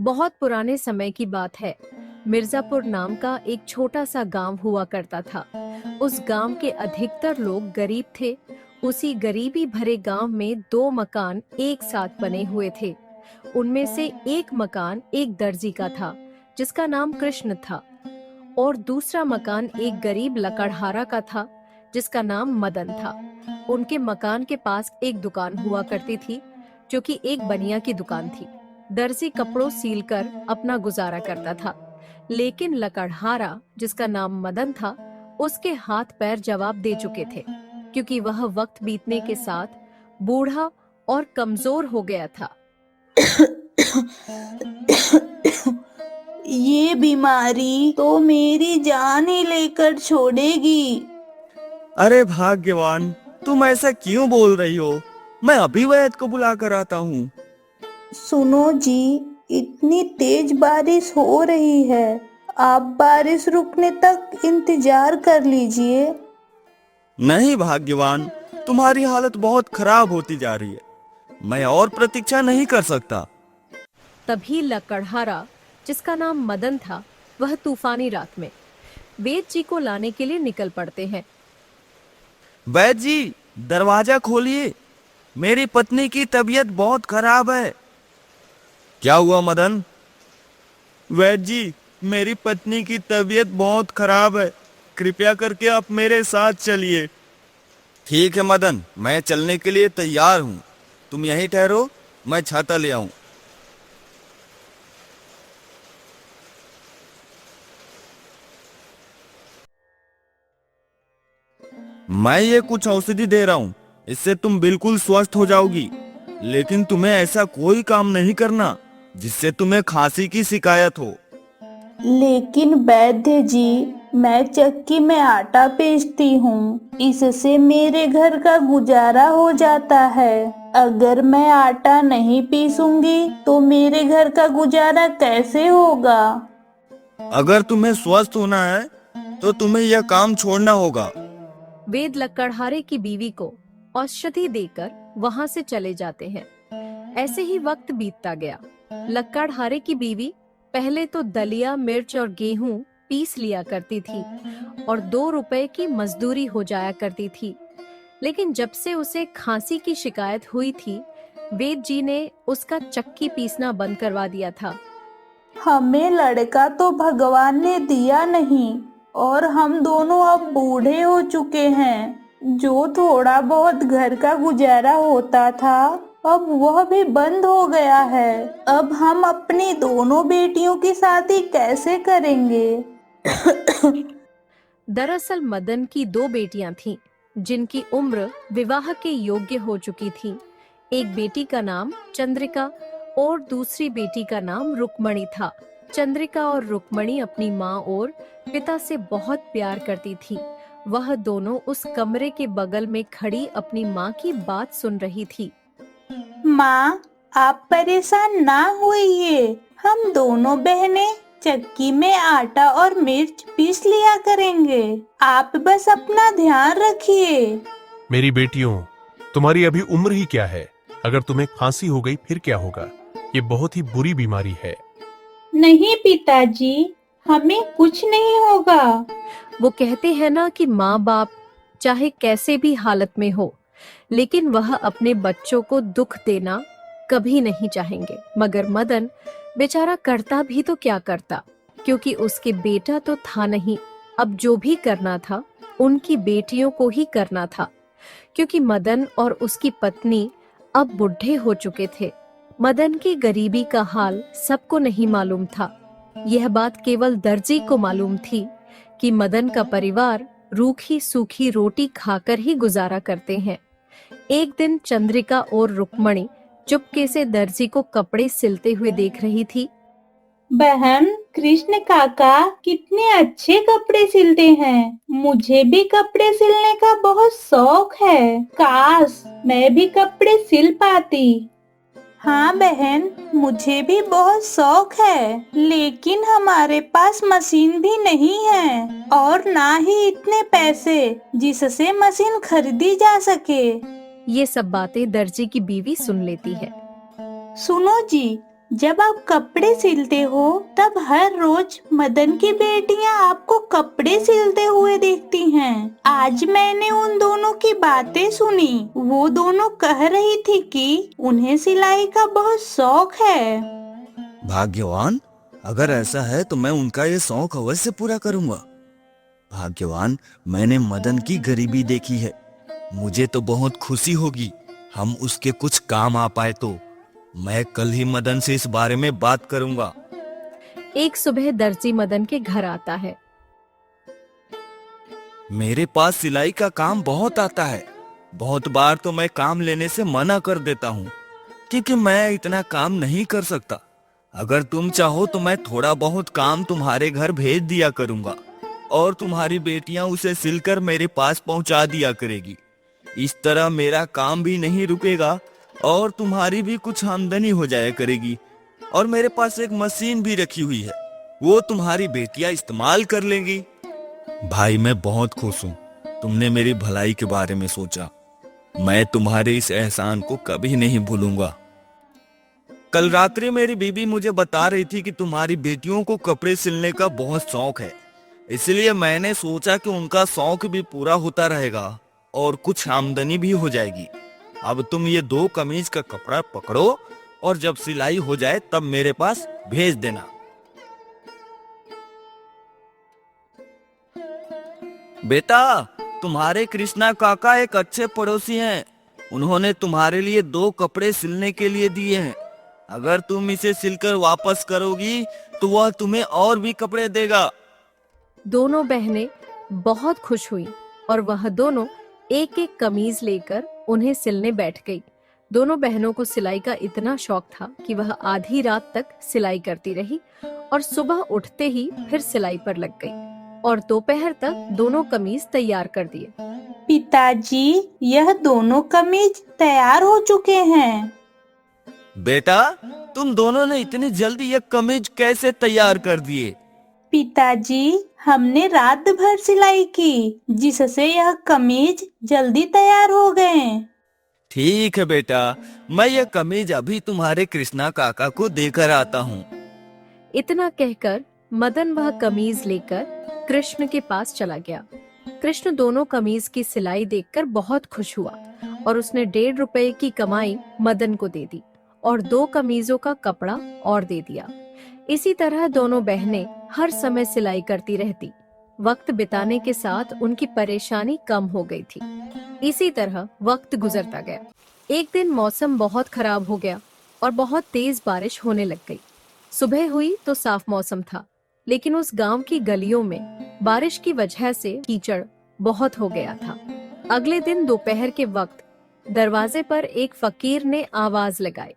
बहुत पुराने समय की बात है। मिर्जापुर नाम का एक छोटा सा गांव हुआ करता था। उस गांव के अधिकतर लोग गरीब थे। उसी गरीबी भरे गांव में दो मकान एक साथ बने हुए थे। उनमें से एक मकान एक दर्जी का था, जिसका नाम कृष्ण था, और दूसरा मकान एक गरीब लकड़हारा का था, जिसका नाम मदन था। उनके मकान के पास एक दुकान हुआ करती थी, जो कि एक बनिया की दुकान थी। दर्जी कपड़ों सीलकर अपना गुजारा करता था, लेकिन लकड़हारा, जिसका नाम मदन था, उसके हाथ पैर जवाब दे चुके थे, क्योंकि वह वक्त बीतने के साथ बूढ़ा और कमजोर हो गया था। ये बीमारी तो मेरी जान ही लेकर छोड़ेगी। अरे भाग्यवान, तुम ऐसा क्यों बोल रही हो? मैं अभी वैद्य को बुला कर आता हूँ। सुनो जी, इतनी तेज बारिश हो रही है, आप बारिश रुकने तक इंतजार कर लीजिए। नहीं भाग्यवान, तुम्हारी हालत बहुत खराब होती जा रही है। मैं और प्रतीक्षा नहीं कर सकता। तभी लकड़हारा, जिसका नाम मदन था, वह तूफानी रात में वेद जी को लाने के लिए निकल पड़ते हैं। वैद्य जी, दरवाजा खोलिए। मेरी पत्नी की तबीयत बहुत खराब है। क्या हुआ मदन? वैद्य जी, मेरी पत्नी की तबीयत बहुत खराब है। कृपया करके आप मेरे साथ चलिए। ठीक है मदन, मैं चलने के लिए तैयार हूँ। तुम यहीं ठहरो, मैं छाता ले आऊं। मैं ये कुछ औषधि दे रहा हूँ, इससे तुम बिल्कुल स्वस्थ हो जाओगी। लेकिन तुम्हें ऐसा कोई काम नहीं करना जिससे तुम्हें खांसी की शिकायत हो। लेकिन वैद्य जी, मैं चक्की में आटा पीसती हूँ, इससे मेरे घर का गुजारा हो जाता है। अगर मैं आटा नहीं पीसूंगी तो मेरे घर का गुजारा कैसे होगा? अगर तुम्हें स्वस्थ होना है तो तुम्हें यह काम छोड़ना होगा। वेद लकड़हारे की बीवी को औषधि देकर वहां से चले जाते हैं। ऐसे ही वक्त बीतता गया। लकड़हारे की बीवी पहले तो दलिया, मिर्च और गेहूं पीस लिया करती थी और 2 रुपए की मजदूरी हो जाया करती थी। लेकिन जब से उसे खांसी की शिकायत हुई थी, वेद जी ने उसका चक्की पीसना बंद करवा दिया था। हमें लड़का तो भगवान ने दिया नहीं, और हम दोनों अब बूढ़े हो चुके हैं। जो थोड़ा बहुत घर का गुजारा होता था, अब वह भी बंद हो गया है। अब हम अपनी दोनों बेटियों की शादी कैसे करेंगे? दरअसल मदन की 2 बेटियां थीं, जिनकी उम्र विवाह के योग्य हो चुकी थी। एक बेटी का नाम चंद्रिका और दूसरी बेटी का नाम रुक्मणी था। चंद्रिका और रुक्मणी अपनी माँ और पिता से बहुत प्यार करती थी। वह दोनों उस कमरे के बगल में खड़ी अपनी माँ की बात सुन रही थी। माँ, आप परेशान ना होइए, हम दोनों बहनें चक्की में आटा और मिर्च पीस लिया करेंगे। आप बस अपना ध्यान रखिए। मेरी बेटियों, तुम्हारी अभी उम्र ही क्या है? अगर तुम्हें खांसी हो गई फिर क्या होगा? ये बहुत ही बुरी बीमारी है। नहीं पिताजी, हमें कुछ नहीं होगा। वो कहते हैं ना कि माँ बाप चाहे कैसे भी हालत में हो, लेकिन वह अपने बच्चों को दुख देना कभी नहीं चाहेंगे। मगर मदन बेचारा करता भी तो क्या करता, क्योंकि उसके बेटा तो था नहीं। अब जो भी करना था उनकी बेटियों को ही करना था, क्योंकि मदन और उसकी पत्नी अब बुढ़े हो चुके थे। मदन की गरीबी का हाल सबको नहीं मालूम था। यह बात केवल दर्जी को मालूम थी कि मदन का परिवार रूखी सूखी रोटी खाकर ही गुजारा करते हैं। एक दिन चंद्रिका और रुक्मणी चुपके से दर्जी को कपड़े सिलते हुए देख रही थी। बहन, कृष्ण काका कितने अच्छे कपड़े सिलते हैं। मुझे भी कपड़े सिलने का बहुत शौक है। काश मैं भी कपड़े सिल पाती। हाँ बहन, मुझे भी बहुत शौक है, लेकिन हमारे पास मशीन भी नहीं है और ना ही इतने पैसे जिससे मशीन खरीदी जा सके। ये सब बातें दर्जी की बीवी सुन लेती है। सुनो जी, जब आप कपड़े सिलते हो तब हर रोज मदन की बेटियां आपको कपड़े सिलते हुए देखती हैं। आज मैंने उन दोनों की बातें सुनी। वो दोनों कह रही थी कि उन्हें सिलाई का बहुत शौक है। भाग्यवान, अगर ऐसा है तो मैं उनका ये शौक अवश्य पूरा करूंगा। भाग्यवान, मैंने मदन की गरीबी देखी है। मुझे तो बहुत खुशी होगी हम उसके कुछ काम आ पाए तो। मैं कल ही मदन से इस बारे में बात करूंगा। एक सुबह दर्जी मदन के घर आता है। मेरे पास सिलाई का काम बहुत आता है। बहुत बार तो मैं काम लेने से मना कर देता हूँ क्योंकि मैं इतना काम नहीं कर सकता। अगर तुम चाहो तो मैं थोड़ा बहुत काम तुम्हारे घर भेज दिया करूंगा और तुम्हारी बेटियां उसे सिलकर मेरे पास पहुंचा दिया करेगी। इस तरह मेरा काम भी नहीं रुकेगा और तुम्हारी भी कुछ आमदनी हो जाया करेगी। और मेरे पास एक मशीन भी रखी हुई है, वो तुम्हारी बेटियां इस्तेमाल कर लेंगी। भाई, मैं बहुत खुश हूँ तुमने मेरी भलाई के बारे में सोचा। मैं तुम्हारे इस एहसान को कभी नहीं भूलूंगा। कल रात्रि मेरी बीबी मुझे बता रही थी कि तुम्हारी बेटियों को कपड़े सिलने का बहुत शौक है, इसलिए मैंने सोचा कि उनका शौक भी पूरा होता रहेगा और कुछ आमदनी भी हो जाएगी। अब तुम ये 2 कमीज का कपड़ा पकड़ो और जब सिलाई हो जाए तब मेरे पास भेज देना। बेटा, तुम्हारे कृष्णा काका एक अच्छे पड़ोसी हैं। उन्होंने तुम्हारे लिए 2 कपड़े सिलने के लिए दिए हैं। अगर तुम इसे सिलकर वापस करोगी तो वह तुम्हें और भी कपड़े देगा। दोनों बहनें बहुत खुश हुई और वह दोनों एक एक कमीज लेकर उन्हें सिलने बैठ गई। दोनों बहनों को सिलाई का इतना शौक था कि वह आधी रात तक सिलाई करती रही और सुबह उठते ही फिर सिलाई पर लग गई और दोपहर तक दोनों कमीज तैयार कर दिए। पिताजी, यह दोनों कमीज तैयार हो चुके हैं। बेटा, तुम दोनों ने इतनी जल्दी ये कमीज कैसे तैयार कर दिए? पिताजी, हमने रात भर सिलाई की जिससे यह कमीज जल्दी तैयार हो गए। ठीक है बेटा, मैं ये कमीज अभी तुम्हारे कृष्णा काका को देकर आता हूँ। इतना कहकर मदन वह कमीज लेकर कृष्ण के पास चला गया। कृष्ण दोनों कमीज की सिलाई देखकर बहुत खुश हुआ और उसने 1.5 रुपए की कमाई मदन को दे दी और 2 कमीजों का कपड़ा और दे दिया। इसी तरह दोनों बहनें हर समय सिलाई करती रहती। वक्त बिताने के साथ उनकी परेशानी कम हो गई थी। इसी तरह वक्त गुजरता गया। एक दिन मौसम बहुत खराब हो गया और बहुत तेज बारिश होने लग गई। सुबह हुई तो साफ मौसम था, लेकिन उस गांव की गलियों में बारिश की वजह से कीचड़ बहुत हो गया था। अगले दिन दोपहर के वक्त दरवाजे पर एक फकीर ने आवाज लगाई,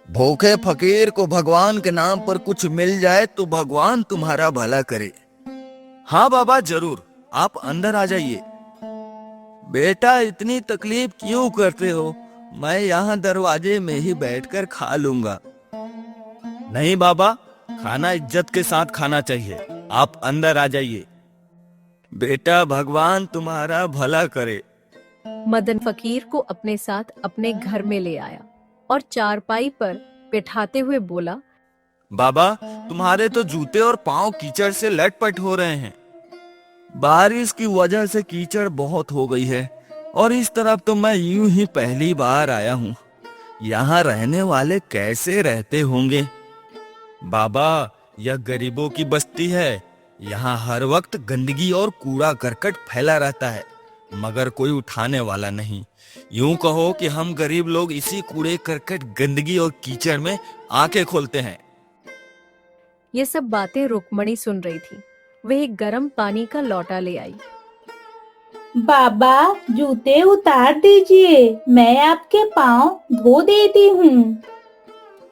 भूखे फकीर को भगवान के नाम पर कुछ मिल जाए तो भगवान तुम्हारा भला करे। हाँ बाबा, जरूर, आप अंदर आ जाइए। बेटा, इतनी तकलीफ क्यों करते हो? मैं यहाँ दरवाजे में ही बैठकर खा लूंगा। नहीं बाबा, खाना इज्जत के साथ खाना चाहिए। आप अंदर आ जाइए। बेटा, भगवान तुम्हारा भला करे। मदन फकीर को अपने साथ अपने घर में ले आया और चारपाई पर बैठाते हुए बोला, बाबा, तुम्हारे तो जूते और पांव कीचड़ से लटपट हो रहे हैं। बारिश की वजह से कीचड़ बहुत हो गई है और इस तरफ तो मैं यूं ही पहली बार आया हूँ। यहाँ रहने वाले कैसे रहते होंगे? बाबा, यह गरीबों की बस्ती है। यहाँ हर वक्त गंदगी और कूड़ा करकट फैला रहता है, मगर कोई उठाने वाला नहीं। यूं कहो कि हम गरीब लोग इसी कूड़े करकट, गंदगी और कीचड़ में आंखें खोलते हैं। ये सब बातें रुक्मणी सुन रही थी। वह एक गर्म पानी का लोटा ले आई। बाबा, जूते उतार दीजिए, मैं आपके पाँव धो देती हूँ।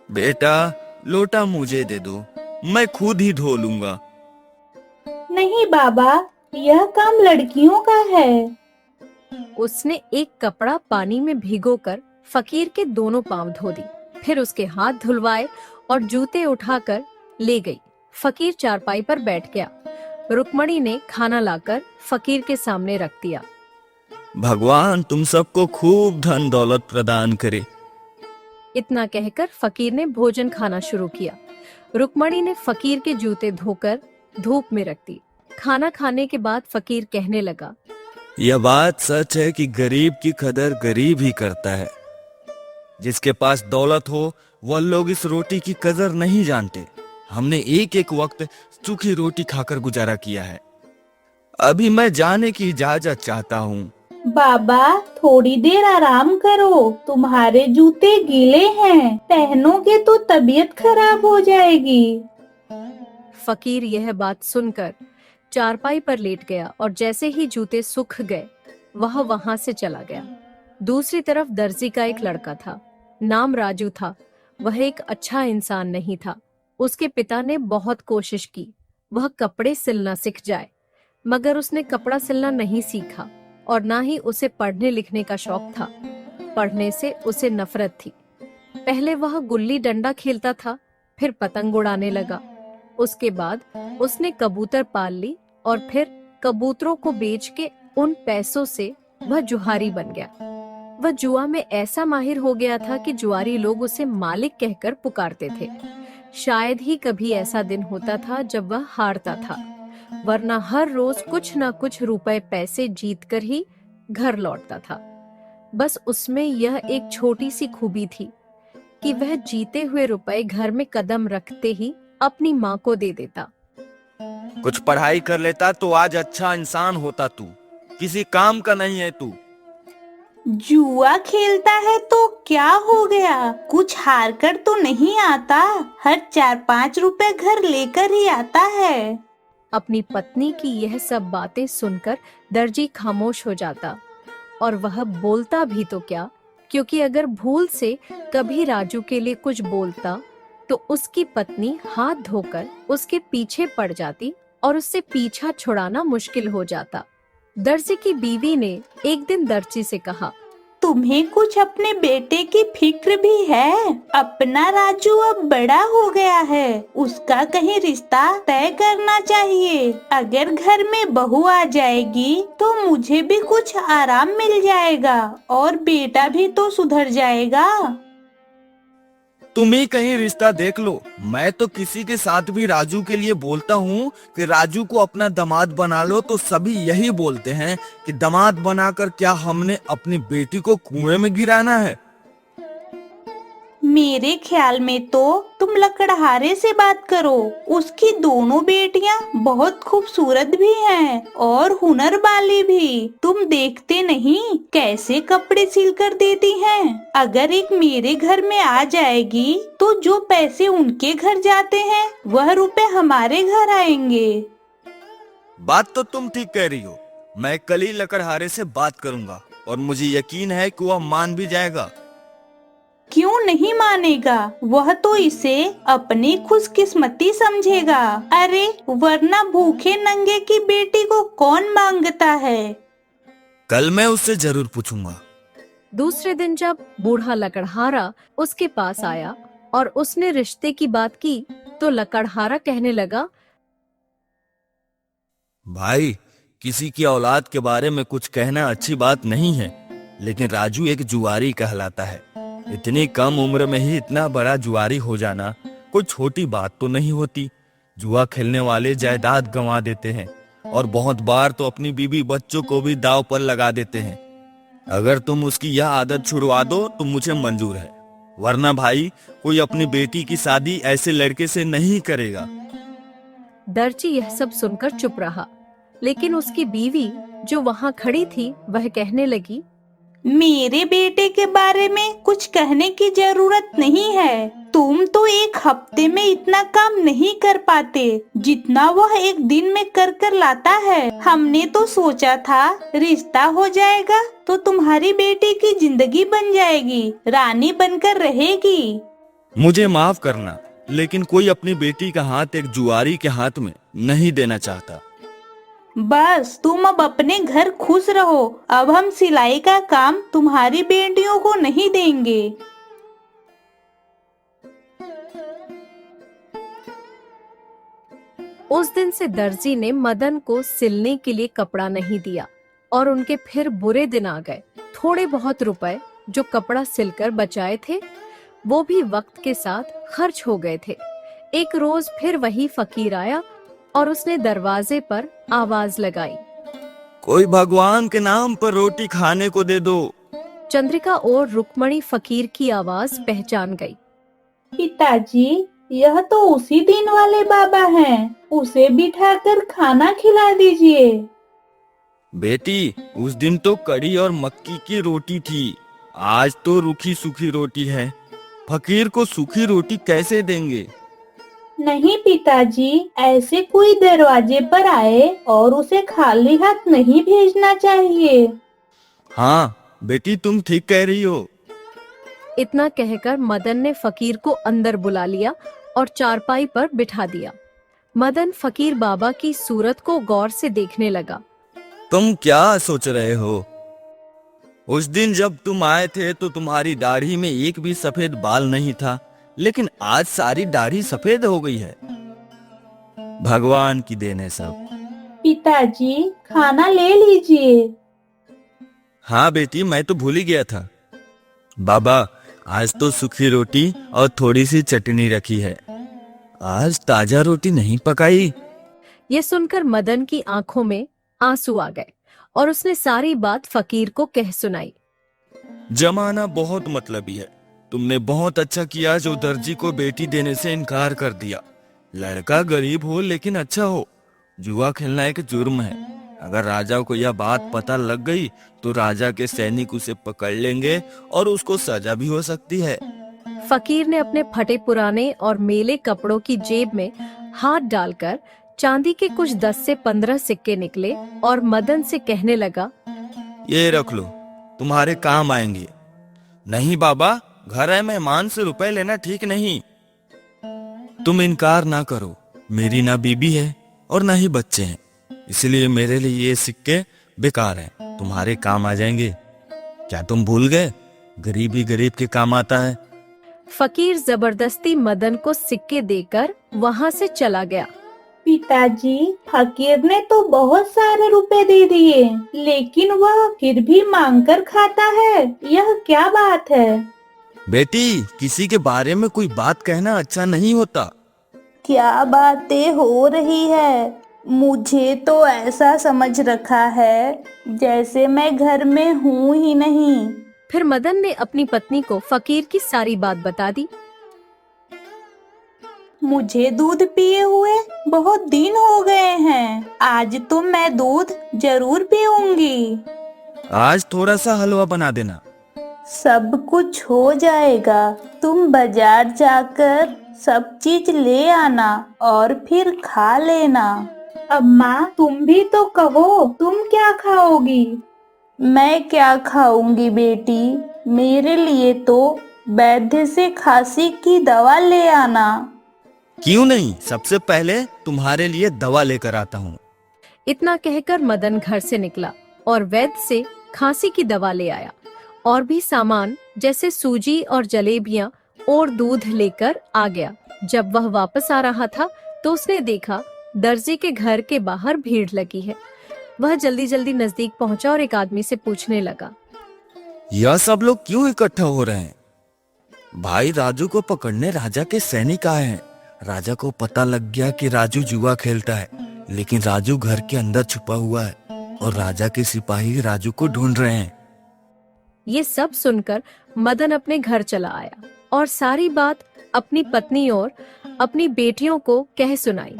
बेटा, लोटा मुझे दे दो, मैं खुद ही धो लूंगा। नहीं बाबा, यह काम लड़कियों का है। उसने एक कपड़ा पानी में भिगोकर फकीर के दोनों पांव धो दी, फिर उसके हाथ धुलवाए और जूते उठाकर ले गई। फकीर चारपाई पर बैठ गया। रुक्मणी ने खाना लाकर फकीर के सामने रख दिया। भगवान तुम सबको खूब धन दौलत प्रदान करे। इतना कहकर फकीर ने भोजन खाना शुरू किया। रुक्मणी ने फकीर के जूते धोकर धूप में रख दी। खाना खाने के बाद फकीर कहने लगा, यह बात सच है कि गरीब की कदर गरीब ही करता है। जिसके पास दौलत हो वह लोग इस रोटी की कदर नहीं जानते। हमने एक एक वक्त सूखी रोटी खाकर गुजारा किया है। अभी मैं जाने की इजाजत चाहता हूँ। बाबा थोड़ी देर आराम करो, तुम्हारे जूते गीले हैं, पहनोगे तो तबीयत खराब हो जाएगी। फकीर यह बात सुनकर चारपाई पर लेट गया और जैसे ही जूते सूख गए वह वहां से चला गया। दूसरी तरफ दर्जी का एक लड़का था, नाम राजू था। वह एक अच्छा इंसान नहीं था। उसके पिता ने बहुत कोशिश की वह कपड़े सिलना सीख जाए, मगर उसने कपड़ा सिलना नहीं सीखा और ना ही उसे पढ़ने लिखने का शौक था। पढ़ने से उसे नफरत थी। पहले वह गुल्ली डंडा खेलता था, फिर पतंग उड़ाने लगा। उसके बाद उसने कबूतर पाल ली और फिर कबूतरों को बेच के उन पैसों से वह जुआरी बन गया। वह जुआ में ऐसा माहिर हो गया था कि जुआरी लोग उसे मालिक कहकर पुकारते थे। शायद ही कभी ऐसा दिन होता था जब वह हारता था, वरना हर रोज कुछ न कुछ रुपए पैसे जीतकर ही घर लौटता था। बस उसमें यह एक छोटी सी खूबी थी कि वह जीते हुए रुपए घर में कदम रखते ही अपनी माँ को दे देता। कुछ पढ़ाई कर लेता तो आज अच्छा इंसान होता। तू किसी काम का नहीं है। तू जुआ खेलता है तो क्या हो गया, कुछ हार कर तो नहीं आता, हर 4-5 रुपए घर लेकर ही आता है। अपनी पत्नी की यह सब बातें सुनकर दर्जी खामोश हो जाता और वह बोलता भी तो क्या, क्योंकि अगर भूल से कभी राजू के लिए कुछ बोलता तो उसकी पत्नी हाथ धोकर उसके पीछे पड़ जाती और उससे पीछा छुड़ाना मुश्किल हो जाता। दर्जी की बीवी ने एक दिन दर्जी से कहा, तुम्हें कुछ अपने बेटे की फिक्र भी है? अपना राजू अब बड़ा हो गया है, उसका कहीं रिश्ता तय करना चाहिए। अगर घर में बहू आ जाएगी तो मुझे भी कुछ आराम मिल जाएगा और बेटा भी तो सुधर जाएगा। तुम ही कहीं रिश्ता देख लो। मैं तो किसी के साथ भी राजू के लिए बोलता हूँ कि राजू को अपना दामाद बना लो तो सभी यही बोलते हैं कि दामाद बनाकर क्या हमने अपनी बेटी को कुएं में गिराना है। मेरे ख्याल में तो तुम लकड़हारे से बात करो। उसकी दोनों बेटियां बहुत खूबसूरत भी हैं और हुनर वाली भी। तुम देखते नहीं कैसे कपड़े सिल कर देती हैं। अगर एक मेरे घर में आ जाएगी तो जो पैसे उनके घर जाते हैं वह रुपए हमारे घर आएंगे। बात तो तुम ठीक कह रही हो। मैं कल ही लकड़हारे से बात करूंगा और मुझे यकीन है कि वह मान भी जाएगा। क्यों नहीं मानेगा, वह तो इसे अपनी खुशकिस्मती समझेगा। अरे वरना भूखे नंगे की बेटी को कौन मांगता है। कल मैं उससे जरूर पूछूंगा। दूसरे दिन जब बूढ़ा लकड़हारा उसके पास आया और उसने रिश्ते की बात की तो लकड़हारा कहने लगा, भाई किसी की औलाद के बारे में कुछ कहना अच्छी बात नहीं है, लेकिन राजू एक जुआरी कहलाता है। इतनी कम उम्र में ही इतना बड़ा जुआरी हो जाना कोई छोटी बात तो नहीं होती। जुआ खेलने वाले जायदाद गंवा देते हैं और बहुत बार तो अपनी बीवी बच्चों को भी दांव पर लगा देते हैं। अगर तुम उसकी यह आदत छुड़वा दो तो मुझे मंजूर है, वरना भाई कोई अपनी बेटी की शादी ऐसे लड़के से नहीं करेगा। दर्जी यह सब सुनकर चुप रहा, लेकिन उसकी बीवी जो वहाँ खड़ी थी वह कहने लगी, मेरे बेटे के बारे में कुछ कहने की जरूरत नहीं है। तुम तो एक हफ्ते में इतना काम नहीं कर पाते जितना वह एक दिन में कर लाता है। हमने तो सोचा था रिश्ता हो जाएगा तो तुम्हारी बेटी की जिंदगी बन जाएगी, रानी बनकर रहेगी। मुझे माफ करना, लेकिन कोई अपनी बेटी का हाथ एक जुआरी के हाथ में नहीं देना चाहता। बस तुम अब अपने घर खुश रहो। अब हम सिलाई का काम तुम्हारी बेटियों को नहीं देंगे। उस दिन से दर्जी ने मदन को सिलने के लिए कपड़ा नहीं दिया और उनके फिर बुरे दिन आ गए। थोड़े बहुत रुपए जो कपड़ा सिलकर बचाए थे वो भी वक्त के साथ खर्च हो गए थे। एक रोज फिर वही फकीर आया और उसने दरवाजे पर आवाज लगाई। कोई भगवान के नाम पर रोटी खाने को दे दो। चंद्रिका और रुक्मणी फकीर की आवाज पहचान गई। पिताजी, यह तो उसी दिन वाले बाबा हैं। उसे बिठाकर खाना खिला दीजिए। बेटी, उस दिन तो कड़ी और मक्की की रोटी थी, आज तो रूखी सूखी रोटी है। फकीर को सूखी रोटी कैसे देंगे? नहीं पिताजी, ऐसे कोई दरवाजे पर आए और उसे खाली हाथ नहीं भेजना चाहिए। हाँ बेटी, तुम ठीक कह रही हो। इतना कहकर मदन ने फकीर को अंदर बुला लिया और चारपाई पर बिठा दिया। मदन फकीर बाबा की सूरत को गौर से देखने लगा। तुम क्या सोच रहे हो? उस दिन जब तुम आए थे तो तुम्हारी दाढ़ी में एक भी सफेद बाल नहीं था, लेकिन आज सारी दाढ़ी सफेद हो गई है। भगवान की देन है सब। पिताजी, खाना ले लीजिए। हाँ बेटी, मैं तो भूल ही गया था। बाबा, आज तो सूखी रोटी और थोड़ी सी चटनी रखी है, आज ताजा रोटी नहीं पकाई। ये सुनकर मदन की आंखों में आंसू आ गए और उसने सारी बात फकीर को कह सुनाई। जमाना बहुत मतलबी है। तुमने बहुत अच्छा किया जो दर्जी को बेटी देने से इनकार कर दिया। लड़का गरीब हो लेकिन अच्छा हो। जुआ खेलना एक जुर्म है। अगर राजा को यह बात पता लग गई तो राजा के सैनिक उसे पकड़ लेंगे और उसको सजा भी हो सकती है। फकीर ने अपने फटे पुराने और मेले कपड़ों की जेब में हाथ डालकर चांदी के कुछ 10 से 15 सिक्के निकले और मदन से कहने लगा, ये रख लो, तुम्हारे काम आएंगे। नहीं बाबा, घर है, मेहमान से रुपए लेना ठीक नहीं। तुम इनकार ना करो, मेरी ना बीबी है और ना ही बच्चे हैं, इसलिए मेरे लिए ये सिक्के बेकार हैं, तुम्हारे काम आ जाएंगे। क्या तुम भूल गए, गरीब ही गरीब के काम आता है। फकीर जबरदस्ती मदन को सिक्के देकर वहाँ से चला गया। पिताजी, फकीर ने तो बहुत सारे रुपए दे दिए, लेकिन वह फिर भी मांगकर खाता है। यह क्या बात है? बेटी, किसी के बारे में कोई बात कहना अच्छा नहीं होता। क्या बातें हो रही है? मुझे तो ऐसा समझ रखा है जैसे मैं घर में हूँ ही नहीं। फिर मदन ने अपनी पत्नी को फकीर की सारी बात बता दी। मुझे दूध पिए हुए बहुत दिन हो गए हैं। आज तो मैं दूध जरूर पीऊंगी। आज थोड़ा सा हलवा बना देना। सब कुछ हो जाएगा। तुम बाजार जाकर सब चीज ले आना और फिर खा लेना। अम्मा, तुम भी तो कहो, तुम क्या खाओगी? मैं क्या खाऊंगी बेटी, मेरे लिए तो वैद्य से खांसी की दवा ले आना। क्यों नहीं, सबसे पहले तुम्हारे लिए दवा लेकर आता हूँ। इतना कहकर मदन घर से निकला और वैद्य से खांसी की दवा ले आया और भी सामान जैसे सूजी और जलेबियां और दूध लेकर आ गया। जब वह वापस आ रहा था तो उसने देखा दर्जी के घर के बाहर भीड़ लगी है। वह जल्दी जल्दी नजदीक पहुंचा और एक आदमी से पूछने लगा, यह सब लोग क्यों इकट्ठा हो रहे हैं? भाई, राजू को पकड़ने राजा के सैनिक आए हैं। राजा को पता लग गया कि राजू जुआ खेलता है, लेकिन राजू घर के अंदर छुपा हुआ है और राजा के सिपाही राजू को ढूंढ रहे हैं। ये सब सुनकर मदन अपने घर चला आया और सारी बात अपनी पत्नी और अपनी बेटियों को कह सुनाई।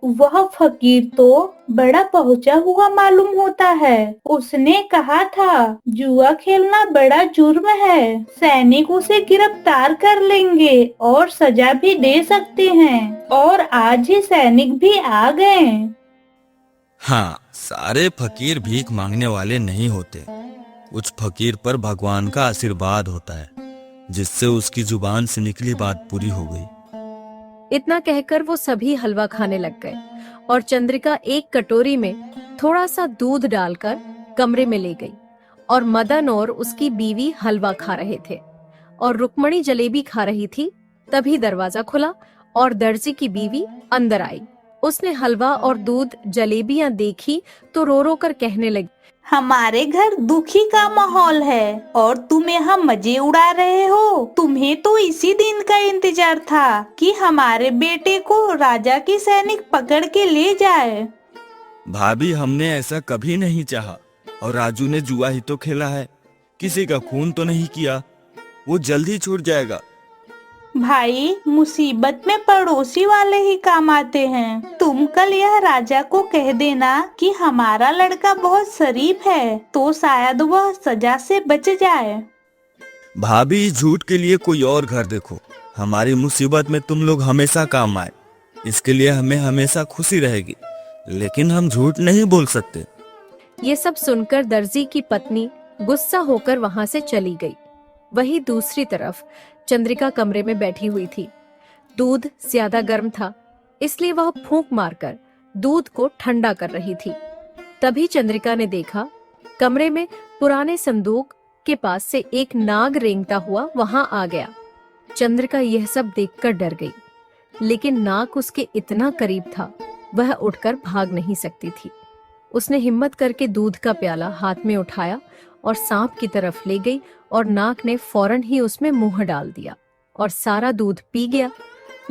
वह फकीर तो बड़ा पहुंचा हुआ मालूम होता है। उसने कहा था जुआ खेलना बड़ा जुर्म है, सैनिक उसे गिरफ्तार कर लेंगे और सजा भी दे सकते हैं, और आज ही सैनिक भी आ गए। हाँ, सारे फकीर भीख मांगने वाले नहीं होते। कुछ फकीर पर भगवान का आशीर्वाद होता है, जिससे उसकी जुबान से निकली बात पूरी हो गई। इतना कहकर वो सभी हलवा खाने लग गए और चंद्रिका एक कटोरी में थोड़ा सा दूध डालकर कमरे में ले गई और मदन और उसकी बीवी हलवा खा रहे थे और रुक्मणी जलेबी खा रही थी। तभी दरवाजा खुला और दर्जी की बीवी अंदर आई। उसने हलवा और दूध जलेबियां देखी तो रो रो कर कहने लगी, हमारे घर दुखी का माहौल है और तुम यहाँ मजे उड़ा रहे हो। तुम्हें तो इसी दिन का इंतजार था कि हमारे बेटे को राजा की सैनिक पकड़ के ले जाए। भाभी, हमने ऐसा कभी नहीं चाहा। और राजू ने जुआ ही तो खेला है, किसी का खून तो नहीं किया। वो जल्दी छूट जाएगा। भाई, मुसीबत में पड़ोसी वाले ही काम आते हैं। तुम कल यह राजा को कह देना कि हमारा लड़का बहुत शरीफ है, तो शायद वह सजा से बच जाए। भाभी, झूठ के लिए कोई और घर देखो। हमारी मुसीबत में तुम लोग हमेशा काम आए, इसके लिए हमें हमेशा खुशी रहेगी। लेकिन हम झूठ नहीं बोल सकते। ये सब सुनकर दर्जी की पत्नी गुस्सा होकर वहां से चली गई। वहीं दूसरी तरफ चंद्रिका कमरे में बैठी हुई थी। दूध ज्यादा गर्म था, इसलिए वह फूंक मारकर दूध को ठंडा कर रही थी। तभी चंद्रिका ने देखा कमरे में पुराने संदूक के पास से एक नाग रेंगता हुआ वहां आ गया। चंद्रिका यह सब देखकर डर गई, लेकिन नाग उसके इतना करीब था, वह उठकर भाग नहीं सकती थी। उसने हिम्मत करके दूध का प्याला हाथ में उठाया और सांप की तरफ ले गई और नाग ने फौरन ही उसमें मुंह डाल दिया और सारा दूध पी गया।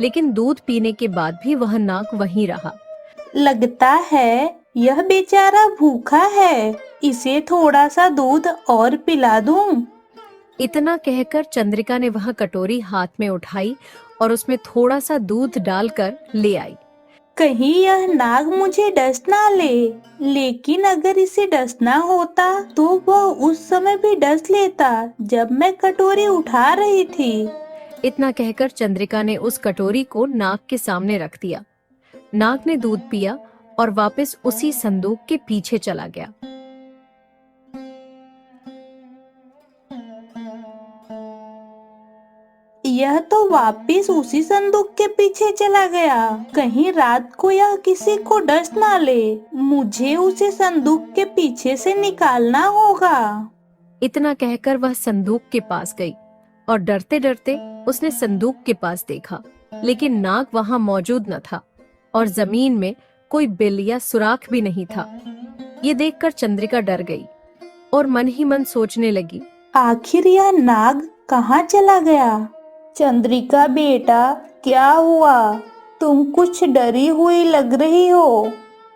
लेकिन दूध पीने के बाद भी वह नाग वहीं रहा। लगता है यह बेचारा भूखा है, इसे थोड़ा सा दूध और पिला दूं। इतना कहकर चंद्रिका ने वह कटोरी हाथ में उठाई और उसमें थोड़ा सा दूध डालकर ले आई। कहीं यह नाग मुझे डस ना ले, लेकिन अगर इसे डसना होता तो वह उस समय भी डस लेता जब मैं कटोरी उठा रही थी। इतना कहकर चंद्रिका ने उस कटोरी को नाग के सामने रख दिया। नाग ने दूध पिया और वापस उसी संदूक के पीछे चला गया। यह तो वापिस उसी संदूक के पीछे चला गया। कहीं रात को यह किसी को डस ना ले। मुझे उसे संदूक के पीछे से निकालना होगा। इतना कहकर वह संदूक के पास गई और डरते डरते उसने संदूक के पास देखा, लेकिन नाग वहां मौजूद न था और जमीन में कोई बिल या सुराख भी नहीं था। ये देखकर चंद्रिका डर गई और मन ही मन सोचने लगी, आखिर यह नाग कहाँ चला गया? चंद्रिका बेटा, क्या हुआ? तुम कुछ डरी हुई लग रही हो।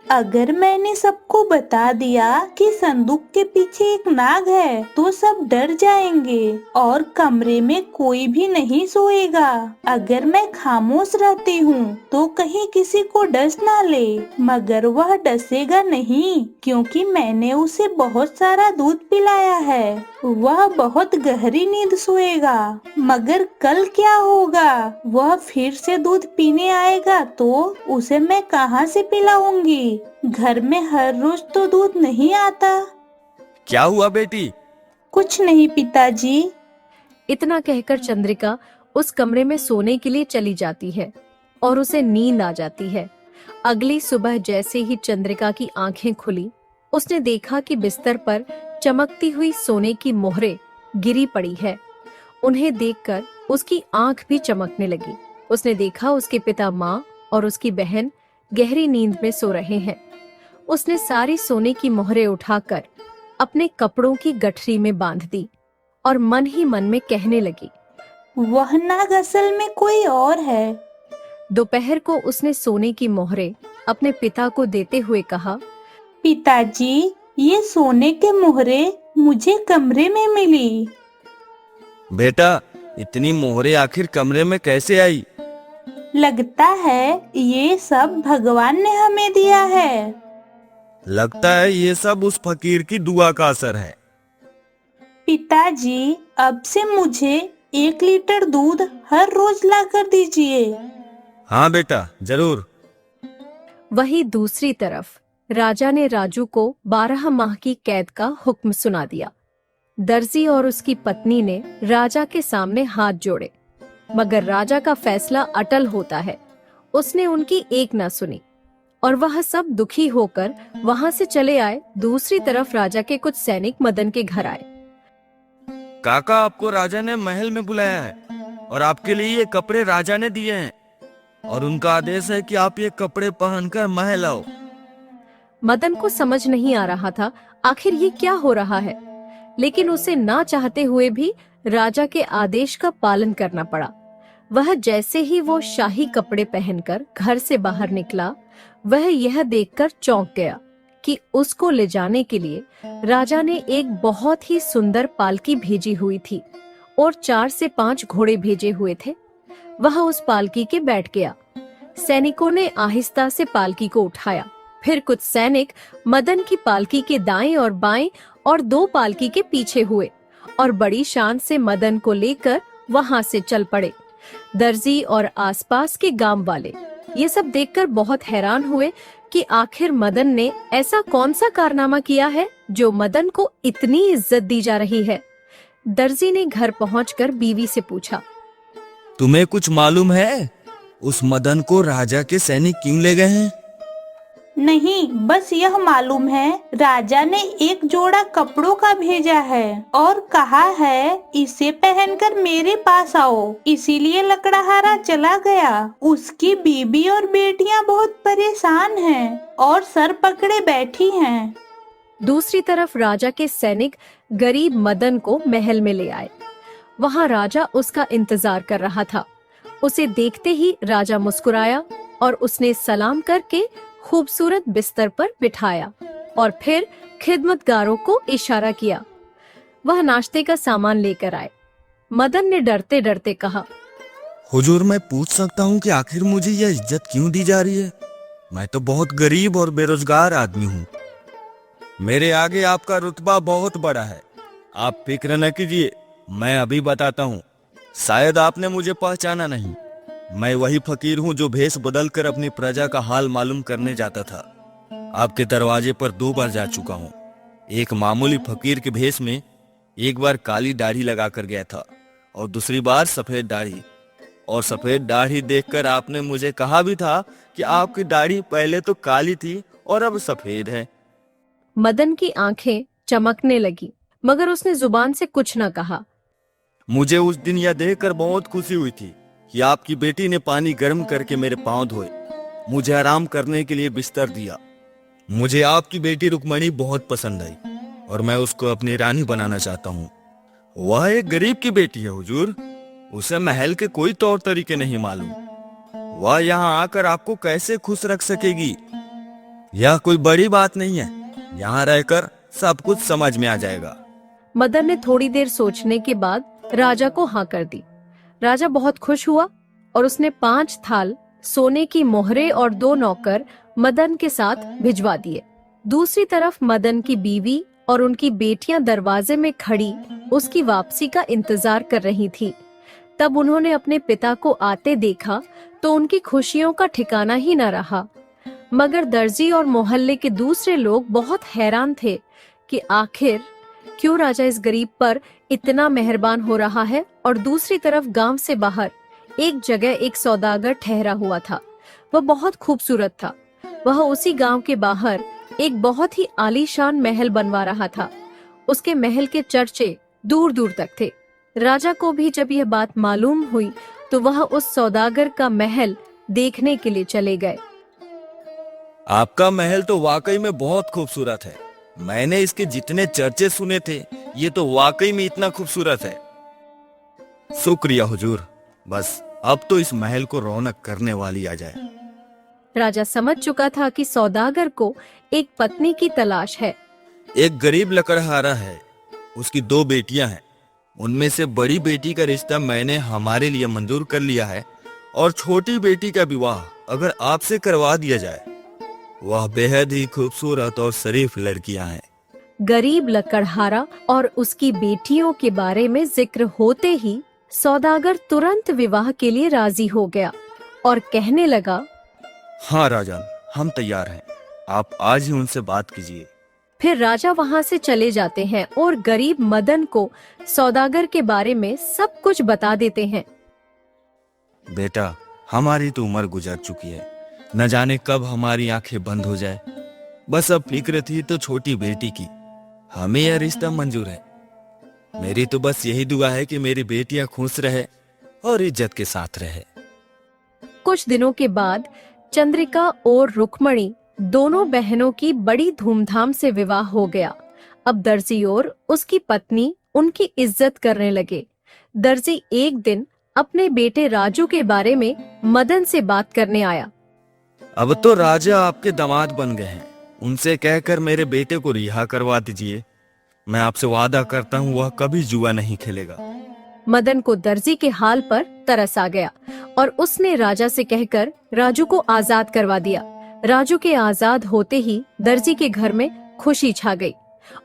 अगर मैंने सबको बता दिया कि संदूक के पीछे एक नाग है तो सब डर जाएंगे और कमरे में कोई भी नहीं सोएगा। अगर मैं खामोश रहती हूँ तो कहीं किसी को डस ना ले, मगर वह डसेगा नहीं क्योंकि मैंने उसे बहुत सारा दूध पिलाया है। वह बहुत गहरी नींद सोएगा। मगर कल क्या होगा? वह फिर से दूध पीने आएगा तो उसे मैं कहाँ से पिलाऊंगी? घर में हर रोज तो दूध नहीं आता। क्या हुआ बेटी? कुछ नहीं पिताजी। इतना कहकर चंद्रिका उस कमरे में सोने के लिए चली जाती है और उसे नींद आ जाती है। अगली सुबह जैसे ही चंद्रिका की आंखें खुली, उसने देखा कि बिस्तर पर चमकती हुई सोने की मोहरें गिरी पड़ी है। उन्हें देखकर उसकी आंख भी चमकने लगी। उसने देखा उसके पिता, माँ और उसकी बहन गहरी नींद में सो रहे हैं। उसने सारी सोने की मोहरें उठाकर अपने कपड़ों की गठरी में बांध दी और मन ही मन में कहने लगी, वह नाग असल में कोई और है। दोपहर को उसने सोने की मोहरें अपने पिता को देते हुए कहा, पिताजी, ये सोने के मोहरे मुझे कमरे में मिली। बेटा, इतनी मोहरें आखिर कमरे में कैसे आई? लगता है ये सब भगवान ने हमें दिया है। लगता है ये सब उस फकीर की दुआ का असर है। पिताजी, अब से मुझे 1 लीटर दूध हर रोज ला कर दीजिए। हाँ बेटा, जरूर। वहीं दूसरी तरफ राजा ने राजू को 12 माह की कैद का हुक्म सुना दिया। दर्जी और उसकी पत्नी ने राजा के सामने हाथ जोड़े, मगर राजा का फैसला अटल होता है। उसने उनकी एक न सुनी और वह सब दुखी होकर वहां से चले आए। दूसरी तरफ राजा के कुछ सैनिक मदन के घर आए। काका, आपको राजा ने महल में बुलाया है और आपके लिए ये कपड़े राजा ने दिए हैं और उनका आदेश है कि आप ये कपड़े पहनकर महल आओ। मदन को समझ नहीं आ रहा था आखिर ये क्या हो रहा है? लेकिन उसे ना चाहते हुए भी राजा के आदेश का पालन करना पड़ा। वह जैसे ही वो शाही कपड़े पहनकर घर से बाहर निकला, वह यह देखकर चौंक गया कि उसको ले जाने के लिए राजा ने एक बहुत ही सुंदर पालकी भेजी हुई थी और 4 से 5 घोड़े भेजे हुए थे। वह उस पालकी के बैठ गया। सैनिकों ने आहिस्ता से पालकी को उठाया। फिर कुछ सैनिक मदन की पालकी के दाएं और बाएं और 2 पालकी के पीछे हुए और बड़ी शान से मदन को लेकर वहां से चल पड़े। दर्जी और आसपास के गांव वाले ये सब देखकर बहुत हैरान हुए कि आखिर मदन ने ऐसा कौन सा कारनामा किया है जो मदन को इतनी इज्जत दी जा रही है। दर्जी ने घर पहुंचकर बीवी से पूछा, तुम्हें कुछ मालूम है उस मदन को राजा के सैनिक क्यों ले गए हैं? नहीं, बस यह मालूम है राजा ने एक जोड़ा कपड़ों का भेजा है और कहा है इसे पहनकर मेरे पास आओ, इसीलिए लकड़हारा चला गया। उसकी बीबी और बेटियां बहुत परेशान हैं और सर पकड़े बैठी हैं। दूसरी तरफ राजा के सैनिक गरीब मदन को महल में ले आए। वहां राजा उसका इंतजार कर रहा था। उसे देखते ही राजा मुस्कुराया और उसने सलाम करके खूबसूरत बिस्तर पर बिठाया और फिर खिदमतगारों को इशारा किया। वह नाश्ते का सामान लेकर आए। मदन ने डरते डरते कहा, हुजूर, मैं पूछ सकता हूँ कि आखिर मुझे यह इज्जत क्यों दी जा रही है? मैं तो बहुत गरीब और बेरोजगार आदमी हूँ। मेरे आगे आपका रुतबा बहुत बड़ा है। आप फिक्र न कीजिए, मैं अभी बताता हूँ। शायद आपने मुझे पहचाना नहीं। मैं वही फकीर हूँ जो भेष बदल कर अपनी प्रजा का हाल मालूम करने जाता था। आपके दरवाजे पर 2 बार जा चुका हूँ। एक मामूली फकीर के भेष में एक बार काली दाढ़ी लगा कर गया था और दूसरी बार सफेद दाढ़ी। और सफेद दाढ़ी देखकर आपने मुझे कहा भी था कि आपकी दाढ़ी पहले तो काली थी और अब सफेद है। मदन की आंखें चमकने लगी, मगर उसने जुबान से कुछ न कहा। मुझे उस दिन यह देखकर बहुत खुशी हुई थी कि आपकी बेटी ने पानी गर्म करके मेरे पांव धोए, मुझे आराम करने के लिए बिस्तर दिया। मुझे आपकी बेटी रुक्मणी बहुत पसंद आई और मैं उसको अपनी रानी बनाना चाहता हूँ। वह एक गरीब की बेटी है हुजूर। उसे महल के कोई तौर तरीके नहीं मालूम। वह यहाँ आकर आपको कैसे खुश रख सकेगी? यह कोई बड़ी बात नहीं है। यहाँ रहकर सब कुछ समझ में आ जाएगा। मदन ने थोड़ी देर सोचने के बाद राजा को हाँ कर दी। राजा बहुत खुश हुआ और उसने 5 थाल सोने की मोहरे और 2 नौकर मदन के साथ भिजवा दिए। दूसरी तरफ मदन की बीवी और उनकी बेटियां दरवाजे में खड़ी उसकी वापसी का इंतजार कर रही थी। तब उन्होंने अपने पिता को आते देखा तो उनकी खुशियों का ठिकाना ही न रहा। मगर दर्जी और मोहल्ले के दूसरे लोग बहुत हैरान थे कि आखिर क्यों राजा इस गरीब पर इतना मेहरबान हो रहा है। और दूसरी तरफ गांव से बाहर एक जगह एक सौदागर ठहरा हुआ था। वह बहुत खूबसूरत था। वह उसी गांव के बाहर एक बहुत ही आलीशान महल बनवा रहा था। उसके महल के चर्चे दूर दूर तक थे। राजा को भी जब यह बात मालूम हुई तो वह उस सौदागर का महल देखने के लिए चले गए। आपका महल तो वाकई में बहुत खूबसूरत है। मैंने इसके जितने चर्चे सुने थे, ये तो वाकई में इतना खूबसूरत है। शुक्रिया हुजूर। बस अब तो इस महल को रौनक करने वाली आ जाए। राजा समझ चुका था कि सौदागर को एक पत्नी की तलाश है। एक गरीब लकड़हारा है। उसकी 2 बेटियां हैं। उनमें से बड़ी बेटी का रिश्ता मैंने हमारे लिए मंजूर कर लिया है और छोटी बेटी का विवाह अगर आपसे करवा दिया जाए। वह बेहद ही खूबसूरत और शरीफ लड़कियां हैं। गरीब लकड़हारा और उसकी बेटियों के बारे में जिक्र होते ही सौदागर तुरंत विवाह के लिए राजी हो गया और कहने लगा, हाँ राजन, हम तैयार हैं। आप आज ही उनसे बात कीजिए। फिर राजा वहां से चले जाते हैं और गरीब मदन को सौदागर के बारे में सब कुछ बता देते हैं। बेटा, हमारी तो उम्र गुजर चुकी है। न जाने कब हमारी आंखें बंद हो जाए। बस अब फिक्र थी तो छोटी बेटी की। हमें यह रिश्ता मंजूर है। मेरी तो बस यही दुआ है कि मेरी बेटियां खुश रहे और इज्जत के साथ रहे। कुछ दिनों के बाद चंद्रिका और रुक्मणी दोनों बहनों की बड़ी धूमधाम से विवाह हो गया। अब दर्जी और उसकी पत्नी उनकी इज्जत करने लगे। दर्जी एक दिन अपने बेटे राजू के बारे में मदन से बात करने आया। अब तो राजा आपके दामाद बन गए हैं, उनसे कहकर मेरे बेटे को रिहा करवा दीजिए। मैं आपसे वादा करता हूँ वह कभी जुआ नहीं खेलेगा। मदन को दर्जी के हाल पर तरस आ गया और उसने राजा से कहकर राजू को आजाद करवा दिया। राजू के आजाद होते ही दर्जी के घर में खुशी छा गई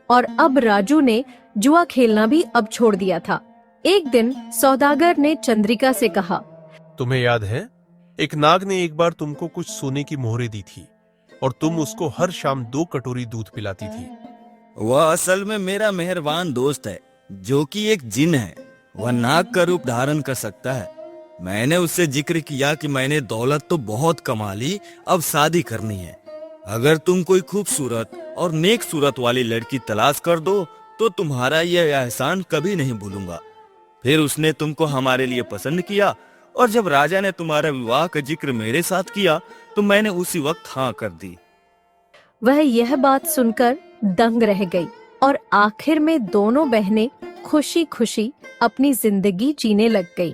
और अब राजू ने जुआ खेलना भी अब छोड़ दिया था। एक दिन सौदागर ने चंद्रिका से कहा, तुम्हें याद है, एक नाग ने एक बार तुमको कुछ सोने की मोहरें दी थी और तुम उसको हर शाम 2 कटोरी दूध पिलाती थी। वह असल में मेरा मेहरबान दोस्त है, जो कि एक जिन है। वह नाग का रूप धारण कर सकता है। मैंने उससे जिक्र किया कि मैंने दौलत तो बहुत कमा ली, अब शादी करनी है। अगर तुम कोई खूबसूरत और नेक सूरत वाली लड़की तलाश कर दो तो तुम्हारा यह एहसान कभी नहीं भूलूंगा। फिर उसने तुमको हमारे लिए पसंद किया और जब राजा ने तुम्हारा विवाह का जिक्र मेरे साथ किया तो मैंने उसी वक्त हाँ कर दी। वह यह बात सुनकर दंग रह गई और आखिर में दोनों बहनें खुशी खुशी अपनी जिंदगी जीने लग गईं।